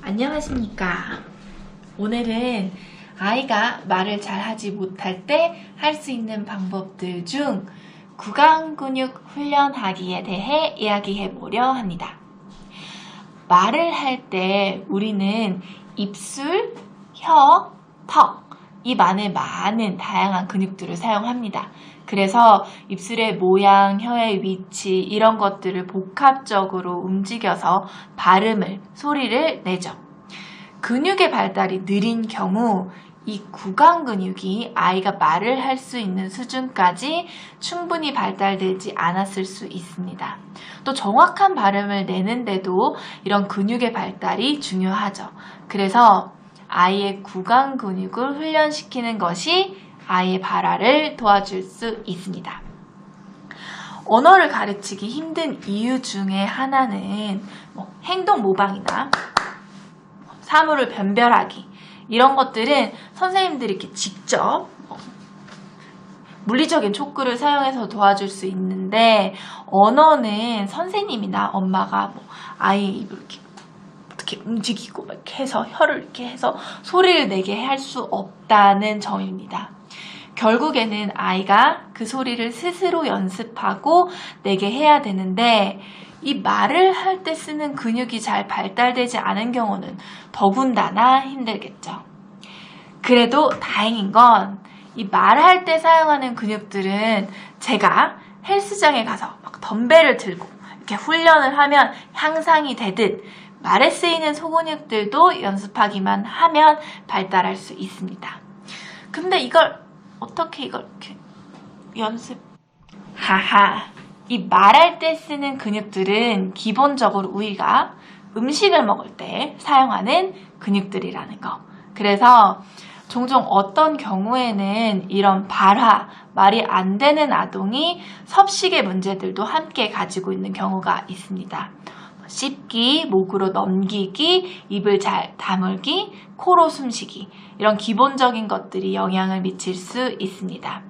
안녕하십니까. 오늘은 아이가 말을 잘 하지 못할 때 할 수 있는 방법들 중 구강근육 훈련하기에 대해 이야기해 보려 합니다. 말을 할 때 우리는 입술, 혀, 턱, 입 안에 많은 다양한 근육들을 사용합니다. 그래서 입술의 모양, 혀의 위치 이런 것들을 복합적으로 움직여서 발음을, 소리를 내죠. 근육의 발달이 느린 경우 이 구강 근육이 아이가 말을 할 수 있는 수준까지 충분히 발달되지 않았을 수 있습니다. 또 정확한 발음을 내는데도 이런 근육의 발달이 중요하죠. 그래서 아이의 구강 근육을 훈련시키는 것이 아이의 발화를 도와줄 수 있습니다. 언어를 가르치기 힘든 이유 중에 하나는 행동 모방이나 사물을 변별하기 이런 것들은 선생님들이 이렇게 직접 물리적인 촉구를 사용해서 도와줄 수 있는데 언어는 선생님이나 엄마가 아이의 입을 이렇게 움직이고 이렇게 해서 혀를 이렇게 해서 소리를 내게 할 수 없다는 점입니다. 결국에는 아이가 그 소리를 스스로 연습하고 내게 해야 되는데 이 말을 할 때 쓰는 근육이 잘 발달되지 않은 경우는 더군다나 힘들겠죠. 그래도 다행인 건 이 말할 때 사용하는 근육들은 제가 헬스장에 가서 막 덤벨을 들고 이렇게 훈련을 하면 향상이 되듯 말에 쓰이는 소근육들도 연습하기만 하면 발달할 수 있습니다. 근데 이걸 어떻게 이렇게 하하. 이 말할 때 쓰는 근육들은 기본적으로 우리가 음식을 먹을 때 사용하는 근육들이라는 거. 그래서 종종 어떤 경우에는 이런 발화, 말이 안 되는 아동이 섭식의 문제들도 함께 가지고 있는 경우가 있습니다. 씹기, 목으로 넘기기, 입을 잘 다물기, 코로 숨쉬기 이런 기본적인 것들이 영향을 미칠 수 있습니다.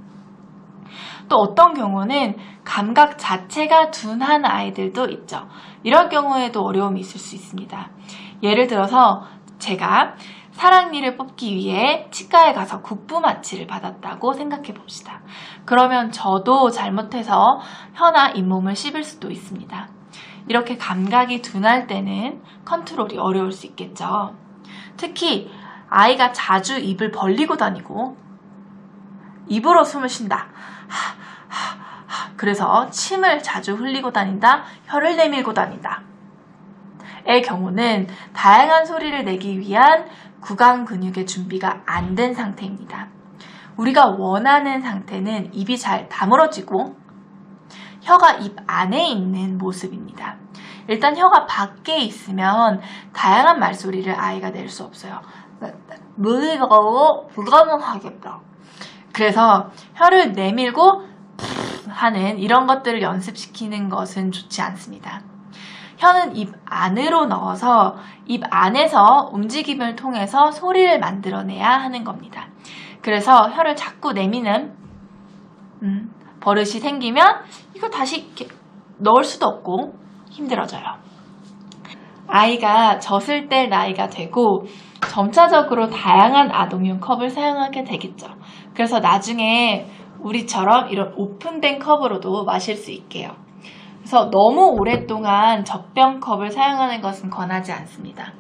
또 어떤 경우는 감각 자체가 둔한 아이들도 있죠. 이런 경우에도 어려움이 있을 수 있습니다. 예를 들어서 제가 사랑니를 뽑기 위해 치과에 가서 국부 마취를 받았다고 생각해 봅시다. 그러면 저도 잘못해서 혀나 잇몸을 씹을 수도 있습니다. 이렇게 감각이 둔할 때는 컨트롤이 어려울 수 있겠죠. 특히 아이가 자주 입을 벌리고 다니고 입으로 숨을 쉰다. 그래서 침을 자주 흘리고 다닌다. 혀를 내밀고 다닌다. 의 경우는 다양한 소리를 내기 위한 구강 근육의 준비가 안 된 상태입니다. 우리가 원하는 상태는 입이 잘 다물어지고 혀가 입 안에 있는 모습입니다. 일단 혀가 밖에 있으면 다양한 말소리를 아이가 낼 수 없어요. 무리가고 불가능하겠다. 그래서 혀를 내밀고 하는 이런 것들을 연습시키는 것은 좋지 않습니다. 혀는 입 안으로 넣어서 입 안에서 움직임을 통해서 소리를 만들어내야 하는 겁니다. 그래서 혀를 자꾸 내미는 버릇이 생기면 이거 다시 이렇게 넣을 수도 없고 힘들어져요. 아이가 젖을 뗄 나이가 되고 점차적으로 다양한 아동용 컵을 사용하게 되겠죠. 그래서 나중에 우리처럼 이런 오픈된 컵으로도 마실 수 있게요. 그래서 너무 오랫동안 젖병컵을 사용하는 것은 권하지 않습니다.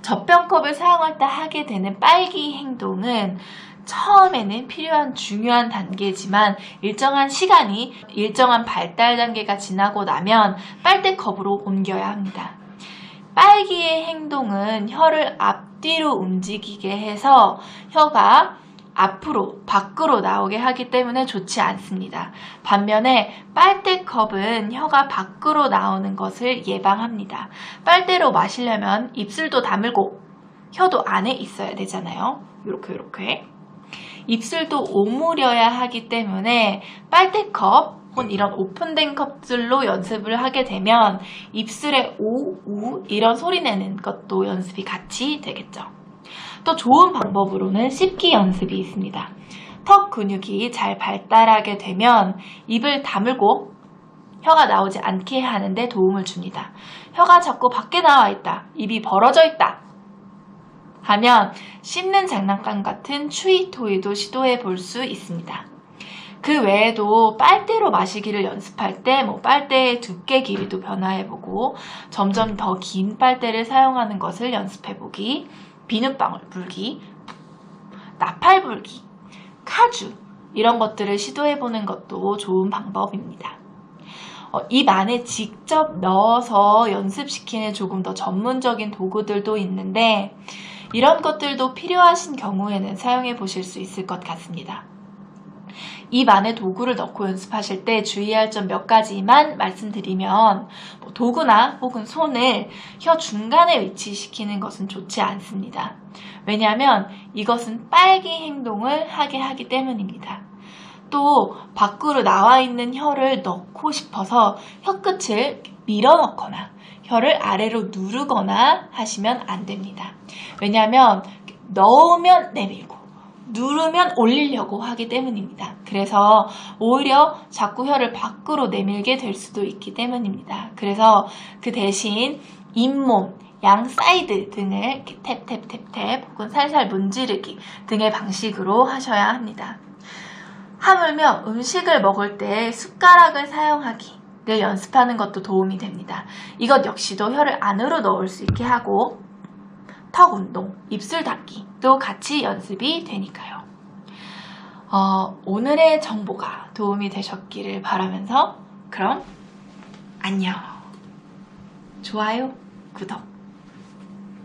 젖병컵을 사용할 때 하게 되는 빨기 행동은 처음에는 필요한 중요한 단계지만 일정한 시간이 일정한 발달 단계가 지나고 나면 빨대컵으로 옮겨야 합니다. 빨기의 행동은 혀를 앞뒤로 움직이게 해서 혀가 앞으로, 밖으로 나오게 하기 때문에 좋지 않습니다. 반면에 빨대컵은 혀가 밖으로 나오는 것을 예방합니다. 빨대로 마시려면 입술도 다물고 혀도 안에 있어야 되잖아요. 이렇게. 입술도 오므려야 하기 때문에 빨대컵 혹은 이런 오픈된 컵들로 연습을 하게 되면 입술에 오, 우 이런 소리 내는 것도 연습이 같이 되겠죠. 또 좋은 방법으로는 씹기 연습이 있습니다. 턱 근육이 잘 발달하게 되면 입을 다물고 혀가 나오지 않게 하는 데 도움을 줍니다. 혀가 자꾸 밖에 나와 있다, 입이 벌어져 있다 하면 씹는 장난감 같은 추위 토이도 시도해 볼 수 있습니다. 그 외에도 빨대로 마시기를 연습할 때 빨대의 두께 길이도 변화해보고 점점 더 긴 빨대를 사용하는 것을 연습해보기, 비눗방울 불기, 나팔 불기, 카주 이런 것들을 시도해보는 것도 좋은 방법입니다. 입 안에 직접 넣어서 연습시키는 조금 더 전문적인 도구들도 있는데 이런 것들도 필요하신 경우에는 사용해 보실 수 있을 것 같습니다. 입 안에 도구를 넣고 연습하실 때 주의할 점 몇 가지만 말씀드리면 도구나 혹은 손을 혀 중간에 위치시키는 것은 좋지 않습니다. 왜냐하면 이것은 빨기 행동을 하게 하기 때문입니다. 또 밖으로 나와 있는 혀를 넣고 싶어서 혀끝을 밀어넣거나 혀를 아래로 누르거나 하시면 안 됩니다. 왜냐하면 넣으면 내밀고 누르면 올리려고 하기 때문입니다. 그래서 오히려 자꾸 혀를 밖으로 내밀게 될 수도 있기 때문입니다. 그래서 그 대신 잇몸, 양 사이드 등을 이렇게 탭탭탭탭 혹은 살살 문지르기 등의 방식으로 하셔야 합니다. 하물며 음식을 먹을 때 숟가락을 사용하기를 연습하는 것도 도움이 됩니다. 이것 역시도 혀를 안으로 넣을 수 있게 하고 턱 운동, 입술 닫기도 같이 연습이 되니까요. 오늘의 정보가 도움이 되셨기를 바라면서 그럼 안녕. 좋아요, 구독.